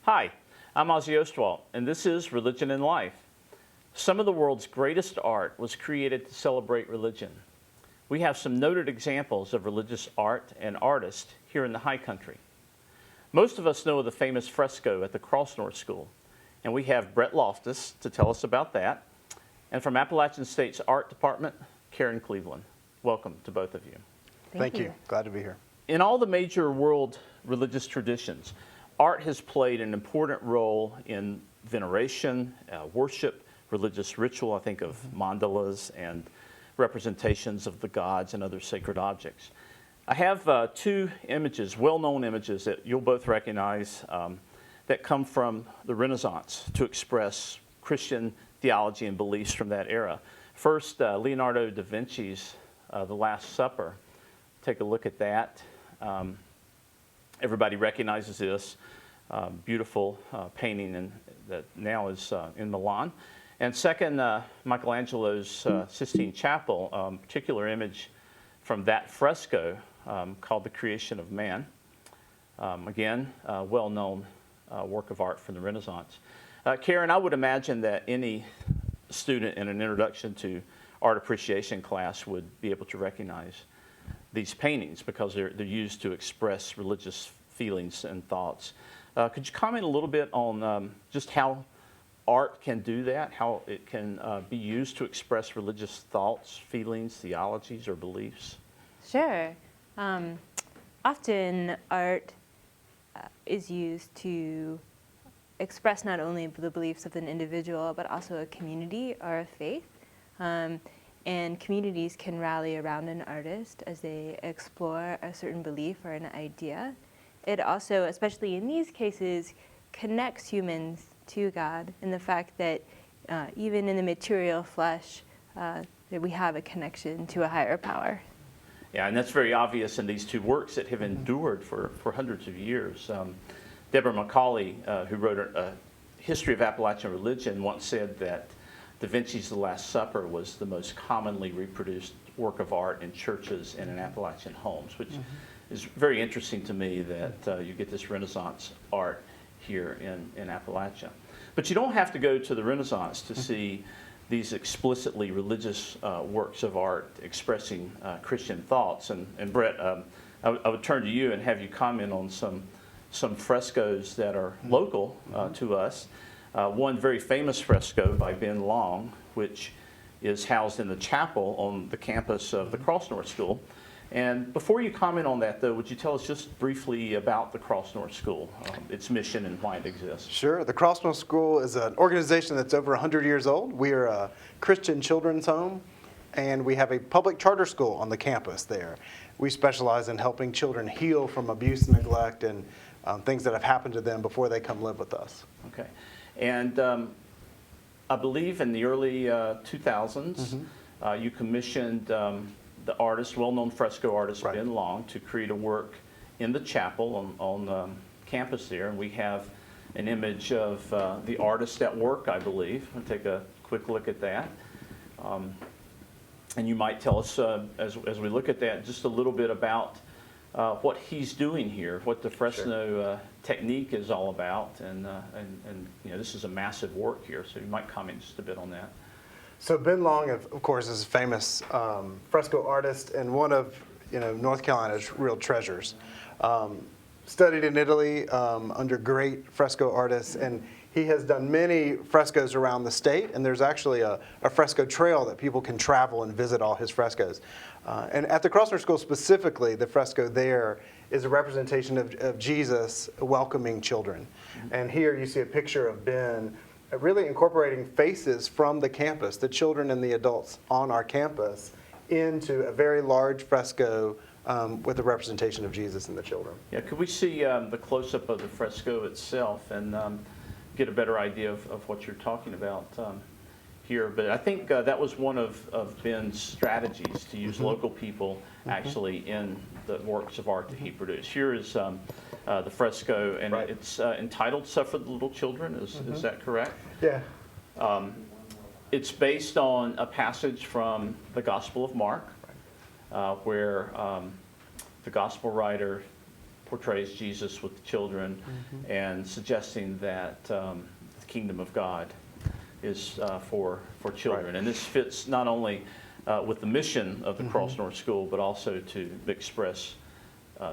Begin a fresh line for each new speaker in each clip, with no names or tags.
Hi, I'm Ozzie Ostwalt, and this is Religion and Life. Some of the world's greatest art was created to celebrate religion. We have some noted examples of religious art and artists here in the High Country. Most of us know of the famous fresco at the Crossnorth School, and we have Brett Loftus to tell us about that. And from Appalachian State's Art Department, Karen Cleveland. Welcome to both of you.
Thank you. Glad to be here.
In all the major world religious traditions, art has played an important role in veneration, worship, religious ritual. I think of mandalas and representations of the gods and other sacred objects. I have two images, well-known images that you'll both recognize that come from the Renaissance to express Christian theology and beliefs from that era. First, Leonardo da Vinci's The Last Supper. Take a look at that. Everybody recognizes this beautiful painting that now is in Milan. And second, Michelangelo's Sistine Chapel, particular image from that fresco called The Creation of Man. Again, well-known work of art from the Renaissance. Karen, I would imagine that any student in an introduction to art appreciation class would be able to recognize these paintings because they're used to express religious feelings and thoughts. Could you comment a little bit on just how art can do that, how it can be used to express religious thoughts, feelings, theologies, or beliefs?
Sure. Often art is used to express not only the beliefs of an individual, but also a community or a faith. And communities can rally around an artist as they explore a certain belief or an idea. It also, especially in these cases, connects humans to God in the fact that even in the material flesh, that we have a connection to a higher power.
Yeah, and that's very obvious in these two works that have endured for hundreds of years. Deborah Macaulay, who wrote a history of Appalachian religion, once said that Da Vinci's The Last Supper was the most commonly reproduced work of art in churches and in Appalachian homes, which is very interesting to me that you get this Renaissance art here in Appalachia. But you don't have to go to the Renaissance to see these explicitly religious works of art expressing Christian thoughts. And Brett, I would turn to you and have you comment on some frescoes that are local to us. One very famous fresco by Ben Long, which is housed in the chapel on the campus of the Crossnorth School. And before you comment on that, though, would you tell us just briefly about the Crossnorth School, its mission and why it exists?
Sure. The Crossnorth School is an organization that's over 100 years old. We are a Christian children's home, and we have a public charter school on the campus there. We specialize in helping children heal from abuse and neglect and things that have happened to them before they come live with us.
Okay. And I believe in the early 2000s, you commissioned the artist, well-known fresco artist,
Right.
Ben Long, to create a work in the chapel on campus there. And we have an image of the artist at work, I believe. We'll take a quick look at that. And you might tell us, as we look at that, just a little bit about what he's doing here, what the Fresno technique is all about, and you know, this is a massive work here, so you might comment just a bit on that.
So Ben Long, of course, is a famous fresco artist and one of North Carolina's real treasures. Studied in Italy under great fresco artists, and he has done many frescoes around the state, and there's actually a fresco trail that people can travel and visit all his frescoes. And at the Crossnorth School specifically, the fresco there is a representation of Jesus welcoming children. And here you see a picture of Ben really incorporating faces from the campus, the children and the adults on our campus, into a very large fresco with a representation of Jesus and the children.
Yeah, could we see the close-up of the fresco itself and get a better idea of what you're talking about here? But I think that was one of Ben's strategies, to use local people actually in the works of art that he produced. Here is the fresco, and
Right.
it's entitled "Suffer the Little Children." Is that correct?
Yeah.
It's based on a passage from the Gospel of Mark, where the gospel writer portrays Jesus with the children and suggesting that the kingdom of God is for children.
Right.
And this fits not only with the mission of the Cross North School, but also to express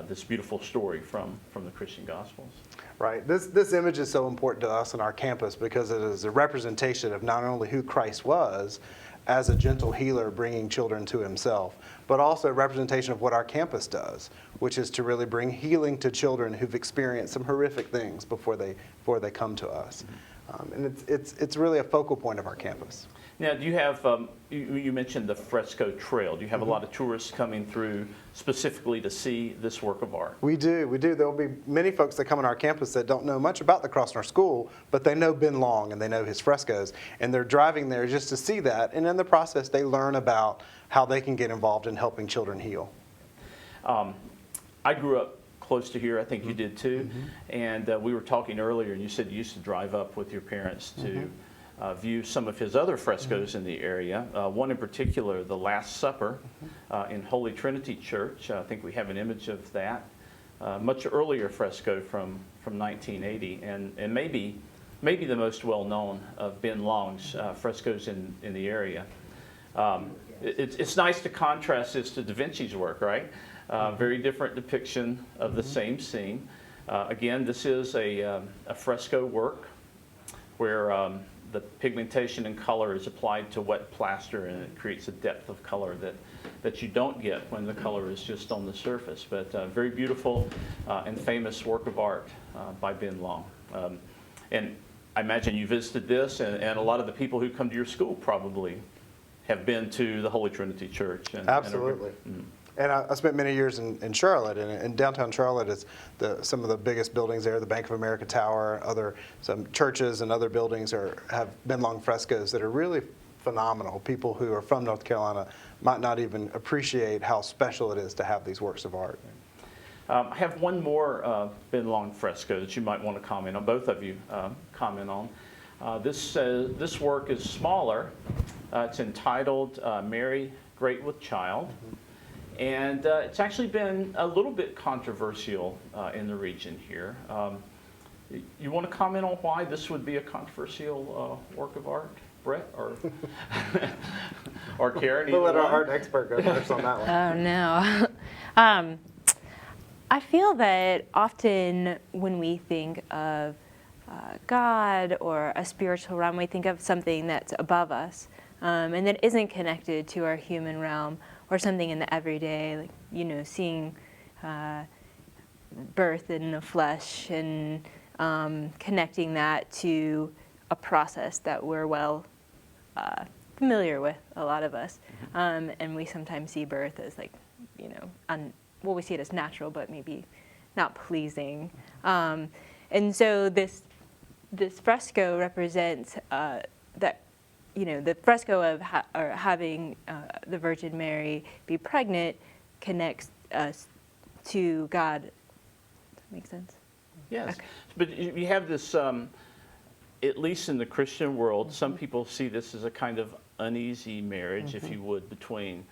this beautiful story from the Christian Gospels.
Right. This image is so important to us on our campus because it is a representation of not only who Christ was as a gentle healer bringing children to himself, but also a representation of what our campus does, which is to really bring healing to children who've experienced some horrific things before they come to us. And it's really a focal point of our campus.
Now, do you have, you mentioned the fresco trail. Do you have a lot of tourists coming through specifically to see this work of art?
We do. There will be many folks that come on our campus that don't know much about the Cross North School, but they know Ben Long and they know his frescoes. And they're driving there just to see that. And in the process, they learn about how they can get involved in helping children heal.
I grew up close to here. I think you did too. And we were talking earlier, and you said you used to drive up with your parents to view some of his other frescoes in the area. One in particular, the Last Supper in Holy Trinity Church. I think we have an image of that. Much earlier fresco from 1980, and maybe the most well-known of Ben Long's frescoes in the area. It's nice to contrast this to Da Vinci's work, right? Very different depiction of the same scene. Again, this is a fresco work where the pigmentation and color is applied to wet plaster, and it creates a depth of color that you don't get when the color is just on the surface. But very beautiful and famous work of art by Ben Long. And I imagine you visited this, and a lot of the people who come to your school probably have been to the Holy Trinity Church.
Absolutely. And I spent many years in Charlotte, and downtown Charlotte is some of the biggest buildings there. The Bank of America Tower, some churches and other buildings have Ben Long frescoes that are really phenomenal. People who are from North Carolina might not even appreciate how special it is to have these works of art.
I have one more Ben Long fresco that you might want to comment on. Both of you comment on. This work is smaller. It's entitled Mary, Great with Child. And it's actually been a little bit controversial in the region here. You want to comment on why this would be a controversial work of art, Brett, or Karen?
We'll let our art expert go first on that one.
Oh, no. I feel that often when we think of God or a spiritual realm, we think of something that's above us and that isn't connected to our human realm, or something in the everyday, like, seeing birth in the flesh and connecting that to a process that we're well familiar with, a lot of us. And we sometimes see birth as we see it as natural, but maybe not pleasing. And so this fresco represents that. The fresco of having the Virgin Mary be pregnant connects us to God. Does that make sense?
Yes.
Okay.
But you have this, at least in the Christian world, some people see this as a kind of uneasy marriage, if you would, between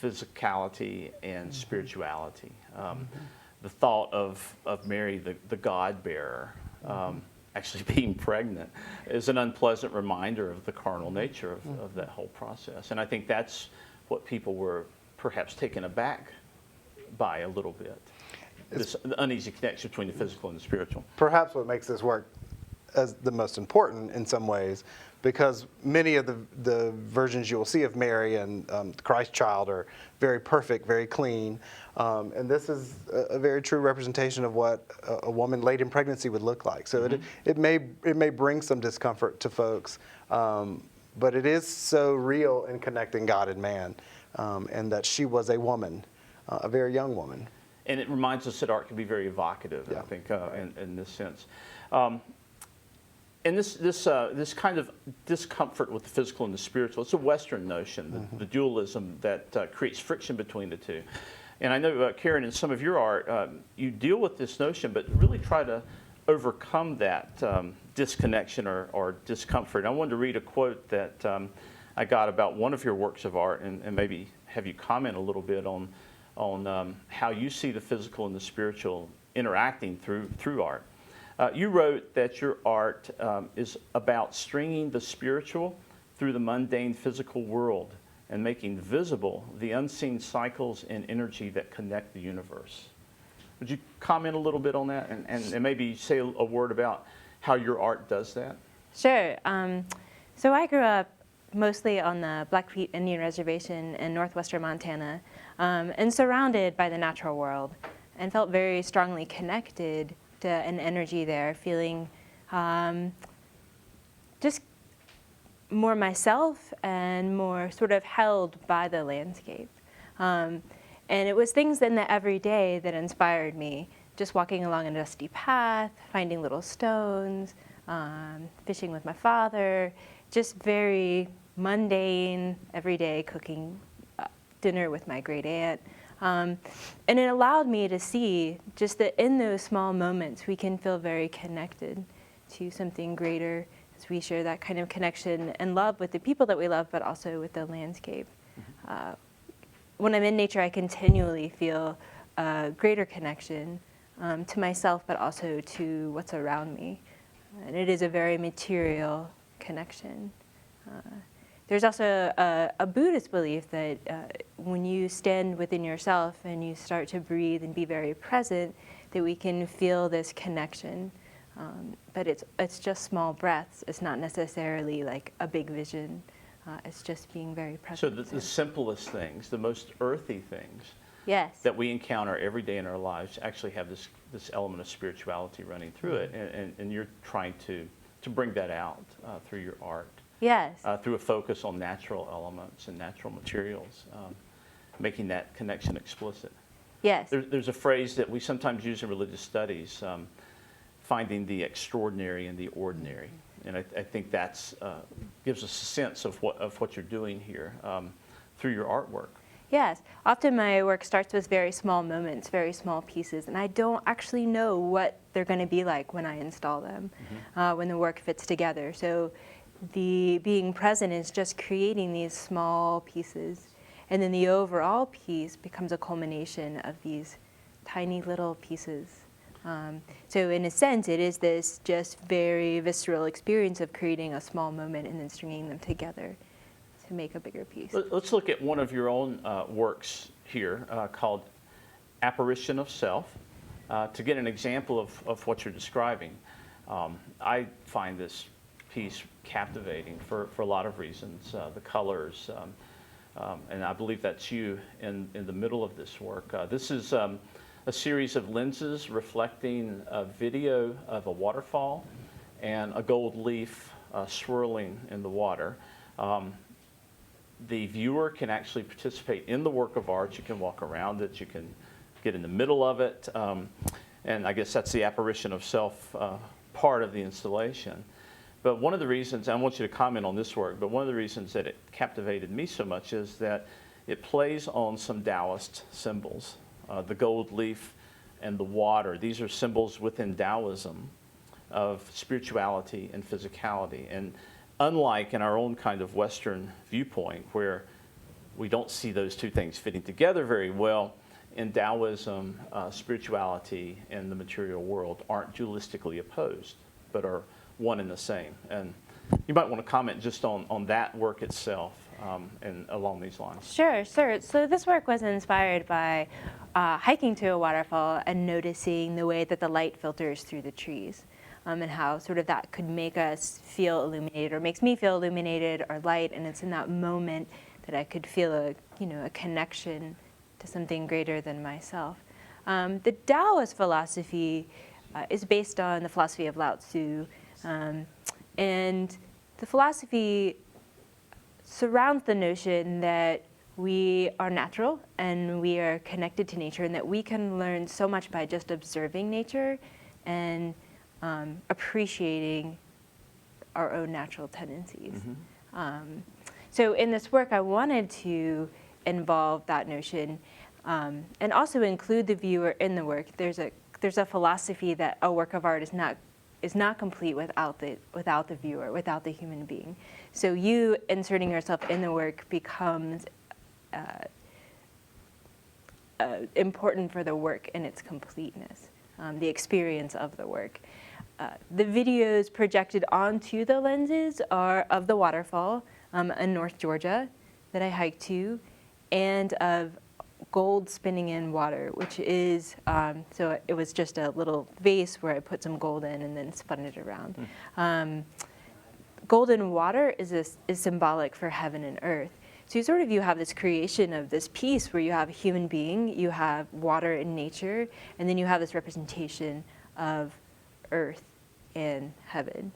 physicality and spirituality. The thought of Mary, the God-bearer, actually being pregnant is an unpleasant reminder of the carnal nature of that whole process. And I think that's what people were perhaps taken aback by a little bit, this uneasy connection between the physical and the spiritual.
Perhaps what makes this work as the most important in some ways, because many of the versions you will see of Mary and the Christ child are very perfect, very clean. And this is a very true representation of what a woman late in pregnancy would look like. So it may bring some discomfort to folks, but it is so real in connecting God and man, and that she was a woman, a very young woman.
And it reminds us that art can be very evocative,
Yeah.
I think, in this sense. And this kind of discomfort with the physical and the spiritual, it's a Western notion, the dualism that creates friction between the two. And I know, Karen, in some of your art, you deal with this notion, but really try to overcome that disconnection or discomfort. I wanted to read a quote that I got about one of your works of art, and maybe have you comment a little bit on how you see the physical and the spiritual interacting through art. You wrote that your art is about stringing the spiritual through the mundane physical world and making visible the unseen cycles and energy that connect the universe. Would you comment a little bit on that and maybe say a word about how your art does that?
Sure. So I grew up mostly on the Blackfeet Indian Reservation in northwestern Montana, and surrounded by the natural world, and felt very strongly connected to an energy there, feeling just more myself and more sort of held by the landscape. And it was things in the everyday that inspired me, just walking along a dusty path, finding little stones, fishing with my father, just very mundane, everyday cooking dinner with my great aunt. And it allowed me to see just that in those small moments we can feel very connected to something greater as we share that kind of connection and love with the people that we love, but also with the landscape. When I'm in nature, I continually feel a greater connection to myself, but also to what's around me. And it is a very material connection. There's also a Buddhist belief that when you stand within yourself and you start to breathe and be very present, that we can feel this connection. But it's just small breaths. It's not necessarily like a big vision. It's just being very present.
So the simplest things, the most earthy things
yes.
that we encounter every day in our lives actually have this element of spirituality running through it. And you're trying to bring that out through your art.
Yes.
Through a focus on natural elements and natural materials, making that connection explicit.
Yes.
There's a phrase that we sometimes use in religious studies, finding the extraordinary in the ordinary. And I think that's gives us a sense of what you're doing here through your artwork.
Yes. Often my work starts with very small moments, very small pieces, and I don't actually know what they're going to be like when I install them, when the work fits together. So the being present is just creating these small pieces, and then the overall piece becomes a culmination of these tiny little pieces. So in a sense, it is this just very visceral experience of creating a small moment and then stringing them together to make a bigger piece.
Let's look at one of your own works here called Apparition of Self to get an example of what you're describing. I find this piece captivating for a lot of reasons. The colors, and I believe that's you in the middle of this work. This is a series of lenses reflecting a video of a waterfall and a gold leaf swirling in the water. The viewer can actually participate in the work of art. You can walk around it. You can get in the middle of it. And I guess that's the apparition of self part of the installation. But one of the reasons, I want you to comment on this work, but one of the reasons that it captivated me so much is that it plays on some Taoist symbols. The gold leaf and the water. These are symbols within Taoism of spirituality and physicality. And unlike in our own kind of Western viewpoint where we don't see those two things fitting together very well, in Taoism, spirituality and the material world aren't dualistically opposed, but are one and the same. And you might want to comment just on that work itself and along these lines.
Sure. So this work was inspired by hiking to a waterfall and noticing the way that the light filters through the trees, and how sort of that could make us feel illuminated, or makes me feel illuminated or light. And it's in that moment that I could feel a connection to something greater than myself. The Taoist philosophy is based on the philosophy of Lao Tzu, and the philosophy surrounds the notion that we are natural and we are connected to nature, and that we can learn so much by just observing nature and appreciating our own natural tendencies. So in this work, I wanted to involve that notion and also include the viewer in the work. There's a philosophy that a work of art is not complete without the viewer, without the human being. So you inserting yourself in the work becomes important for the work in its completeness. the experience of the work. The videos projected onto the lenses are of the waterfall in North Georgia that I hiked to, and of gold spinning in water, which is, so it was just a little vase where I put some gold in and then spun it around. Golden water is symbolic for heaven and earth. So you have this creation of this piece where you have a human being, you have water and nature, and then you have this representation of earth and heaven.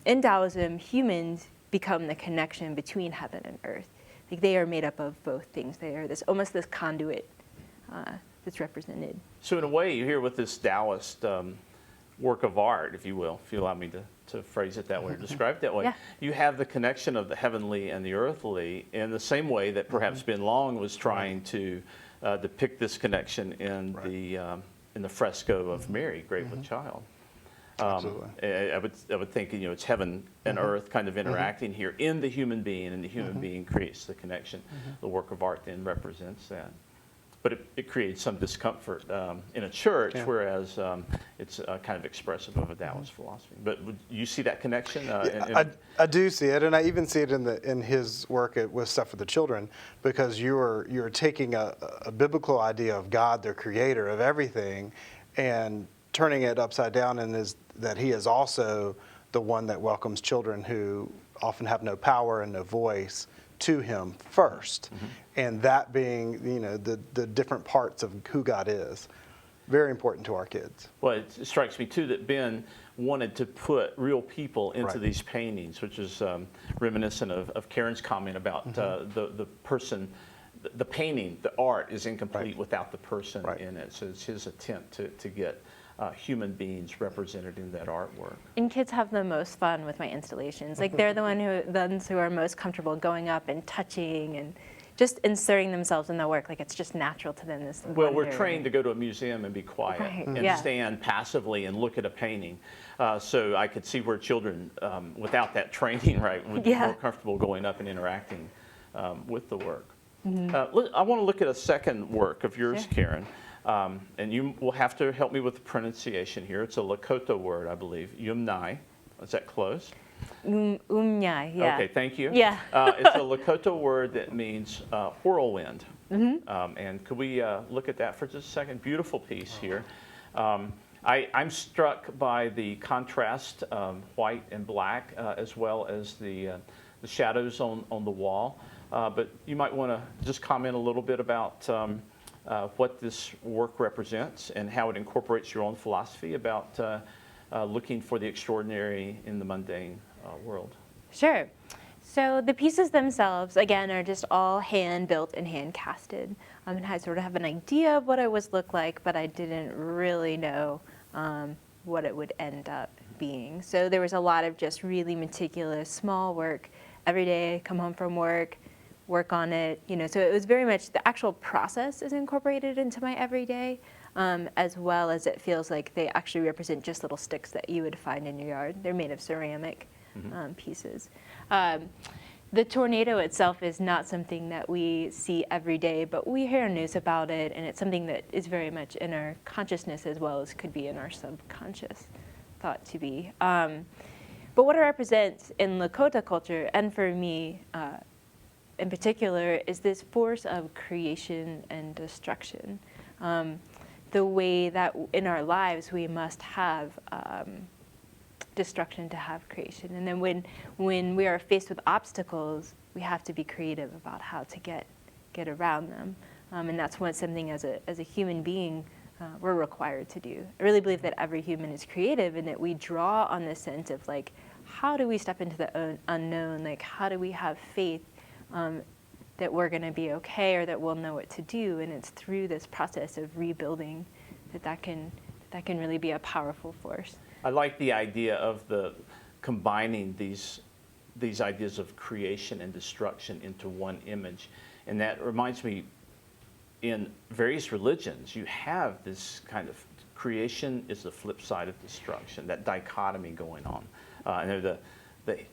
In Taoism, humans become the connection between heaven and earth. Like they are made up of both things. They are almost this conduit that's represented.
So in a way, you're here with this Taoist work of art, if you will, if you allow me to phrase it that way or describe it that way.
Yeah.
You have the connection of the heavenly and the earthly in the same way that perhaps Bin Long was trying to depict this connection in the fresco of Mary, Great with Child.
Absolutely.
I would think, it's heaven and earth kind of interacting here in the human being, and the human being creates the connection. The work of art then represents that. But it creates some discomfort in a church, whereas it's kind of expressive of a Taoist philosophy. But would you see that connection?
I do see it, and I even see it in his work with Stuff for the Children, because you're taking a biblical idea of God, the creator of everything, and turning it upside down, and that he is also the one that welcomes children who often have no power and no voice to him first. And that being, the different parts of who God is. Very important to our kids.
Well, it strikes me too that Ben wanted to put real people into these paintings, which is reminiscent of Karen's comment about the person. The painting, the art is incomplete without the person in it. So it's his attempt to get human beings represented in that artwork.
And kids have the most fun with my installations. Like they're the ones who are most comfortable going up and touching and just inserting themselves in the work. Like it's just natural to them.
Well, we're trained to go to a museum and be quiet and stand passively and look at a painting. So I could see where children, without that training, would be more comfortable going up and interacting with the work. I want to look at a second work of yours, Karen. And you will have to help me with the pronunciation here. It's a Lakota word, I believe. Yumnai. Is that close?
Umnyai, yeah.
Okay, thank you.
Yeah.
It's a Lakota word that means whirlwind. And could we look at that for just a second? Beautiful piece here. I'm struck by the contrast, white and black, as well as the shadows on the wall. But you might want to just comment a little bit about what this work represents and how it incorporates your own philosophy about looking for the extraordinary in the mundane world.
Sure. So the pieces themselves, again, are just all hand-built and hand-casted. And I sort of have an idea of what it would look like, but I didn't really know what it would end up being. So there was a lot of just really meticulous, small work. Every day, come home from work on it, so it was very much the actual process is incorporated into my everyday, as well as it feels like they actually represent just little sticks that you would find in your yard. They're made of ceramic pieces. The tornado itself is not something that we see every day, but we hear news about it, and it's something that is very much in our consciousness as well as could be in our subconscious, thought to be. But what it represents in Lakota culture, and for me, in particular, is this force of creation and destruction. The way that in our lives we must have destruction to have creation. And then when we are faced with obstacles, we have to be creative about how to get around them. And that's something as a human being we're required to do. I really believe that every human is creative and that we draw on this sense of how do we step into the unknown? How do we have faith that we're going to be okay or that we'll know what to do, and it's through this process of rebuilding that can really be a powerful force.
I like the idea of combining these ideas of creation and destruction into one image, and that reminds me, in various religions, you have this kind of creation is the flip side of destruction, that dichotomy going on, and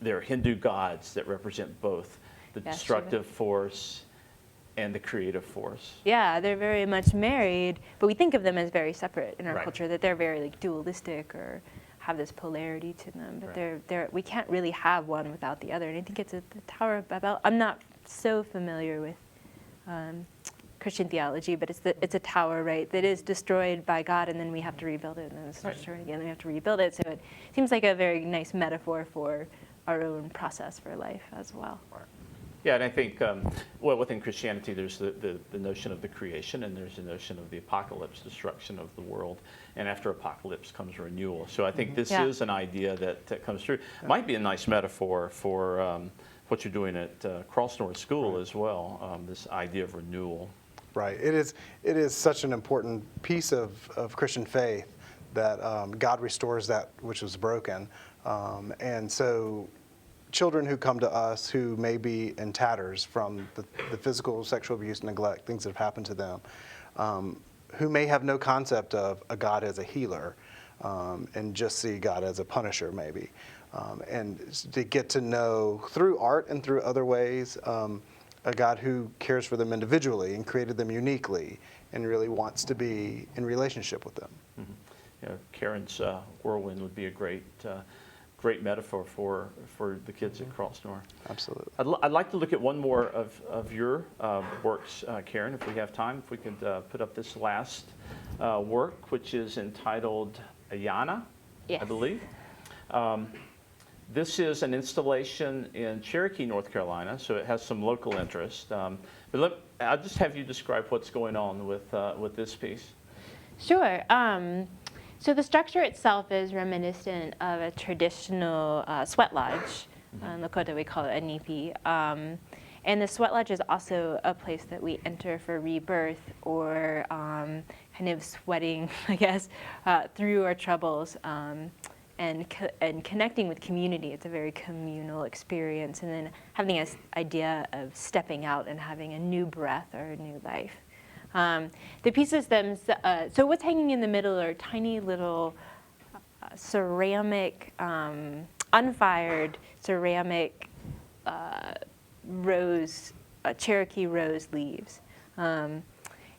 there are Hindu gods that represent both the destructive force and the creative force.
Yeah, they're very much married, but we think of them as very separate in our
Right.
culture, that they're very like dualistic or have this polarity to them. But
Right.
we can't really have one without the other. And I think it's the Tower of Babel. I'm not so familiar with Christian theology, but it's a tower, right, that is destroyed by God, and then we have to rebuild it, and then it's destroyed again, and we have to rebuild it. So it seems like a very nice metaphor for our own process for life as well.
Yeah, and I think, well, within Christianity, there's the notion of the creation, and there's the notion of the apocalypse, destruction of the world, and after apocalypse comes renewal. So I think this is an idea that comes through. Might be a nice metaphor for what you're doing at Cross North School as well, this idea of renewal.
Right. It is such an important piece of Christian faith that God restores that which was broken. And so children who come to us who may be in tatters from the physical, sexual abuse, neglect, things that have happened to them, who may have no concept of a God as a healer and just see God as a punisher maybe. And to get to know through art and through other ways a God who cares for them individually and created them uniquely and really wants to be in relationship with them.
Mm-hmm. You know, Karen's whirlwind would be a great metaphor for the kids at Cross North.
Absolutely.
I'd like to look at one more of your works, Karen, if we have time. If we could put up this last work, which is entitled Ayana,
Yes.
I believe. This is an installation in Cherokee, North Carolina, so it has some local interest. But I'll just have you describe what's going on with this piece.
Sure. So the structure itself is reminiscent of a traditional sweat lodge. In Lakota, we call it a nipi. And the sweat lodge is also a place that we enter for rebirth or kind of sweating, I guess, through our troubles. And connecting with community. It's a very communal experience, and then having this idea of stepping out and having a new breath or a new life. The pieces so what's hanging in the middle are tiny little ceramic, unfired ceramic rose, Cherokee rose leaves. And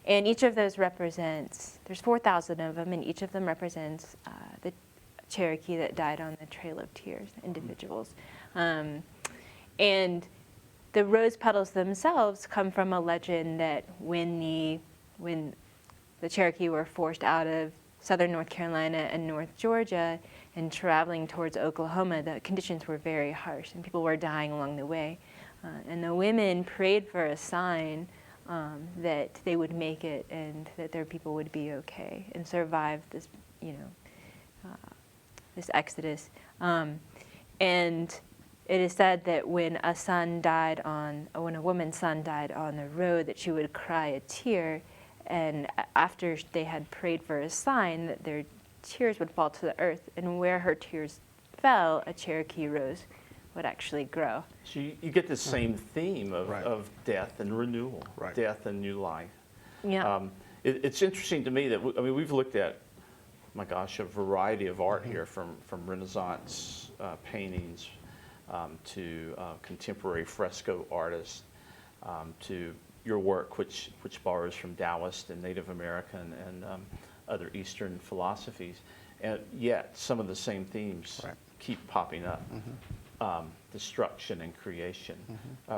each of those represents, there's 4,000 of them, and each of them represents the Cherokee that died on the Trail of Tears, individuals. And the rose petals themselves come from a legend that when the Cherokee were forced out of southern North Carolina and North Georgia and traveling towards Oklahoma, the conditions were very harsh and people were dying along the way. And the women prayed for a sign that they would make it and that their people would be okay and survive this, this exodus. And it is said that when a woman's son died on the road, that she would cry a tear, and after they had prayed for a sign, that their tears would fall to the earth, and where her tears fell, a Cherokee rose would actually grow.
So you get the same theme of death and renewal, death and new life.
Yeah.
It's interesting to me that we've looked at, my gosh, a variety of art here, from Renaissance paintings to contemporary fresco artists, to your work, which borrows from Taoist and Native American and other Eastern philosophies, and yet some of the same themes keep popping up: destruction and creation,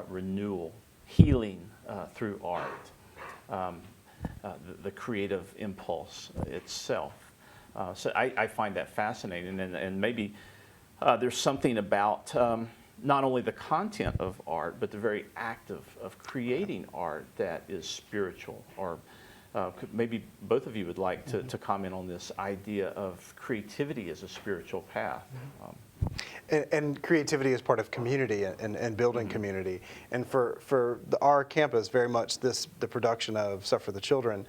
renewal, healing through art, the creative impulse itself. So I find that fascinating, and maybe there's something about not only the content of art, but the very act of creating art that is spiritual. Or maybe both of you would like to comment on this idea of creativity as a spiritual path.
And creativity is part of community and building community. And for our campus, very much the production of Stuff for the Children,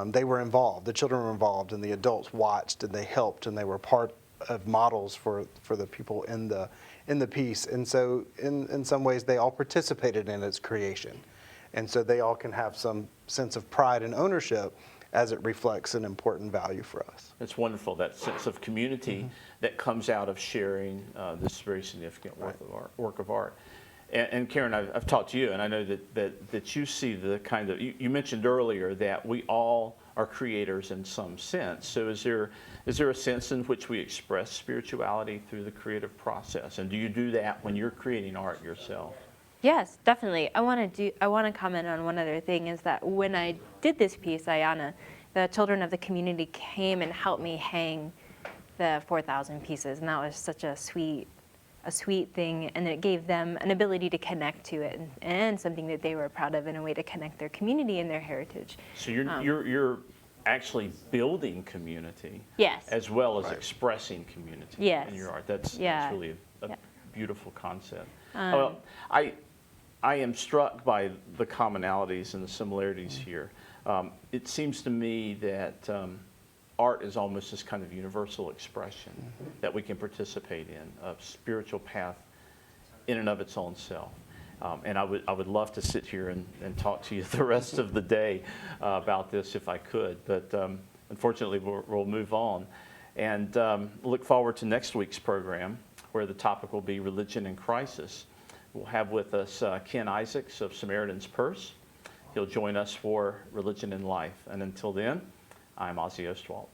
they were involved. The children were involved, and the adults watched, and they helped, and they were part of models for the people in the piece. And so in some ways, they all participated in its creation. And so they all can have some sense of pride and ownership as it reflects an important value for us.
It's wonderful, that sense of community that comes out of sharing this very significant work of art. And Karen, I've talked to you, and I know that you see the kind of, you mentioned earlier that we all are creators in some sense. So is there a sense in which we express spirituality through the creative process? And do you do that when you're creating art yourself?
Yes, definitely. I want to comment on one other thing, is that when I did this piece, Ayana, the children of the community came and helped me hang the 4,000 pieces, and that was such a sweet thing, and it gave them an ability to connect to it, and something that they were proud of, in a way to connect their community and their heritage.
So you're actually building community,
Yes.
as well as expressing community
Yes.
in your art. That's really a beautiful concept. Well, I am struck by the commonalities and the similarities here. It seems to me that art is almost this kind of universal expression that we can participate in, a spiritual path in and of its own self. And I would love to sit here and talk to you the rest of the day about this if I could, but unfortunately we'll move on. And look forward to next week's program, where the topic will be Religion in Crisis. We'll have with us Ken Isaacs of Samaritan's Purse. He'll join us for Religion in Life. And until then, I'm Ozzie Ostwalt.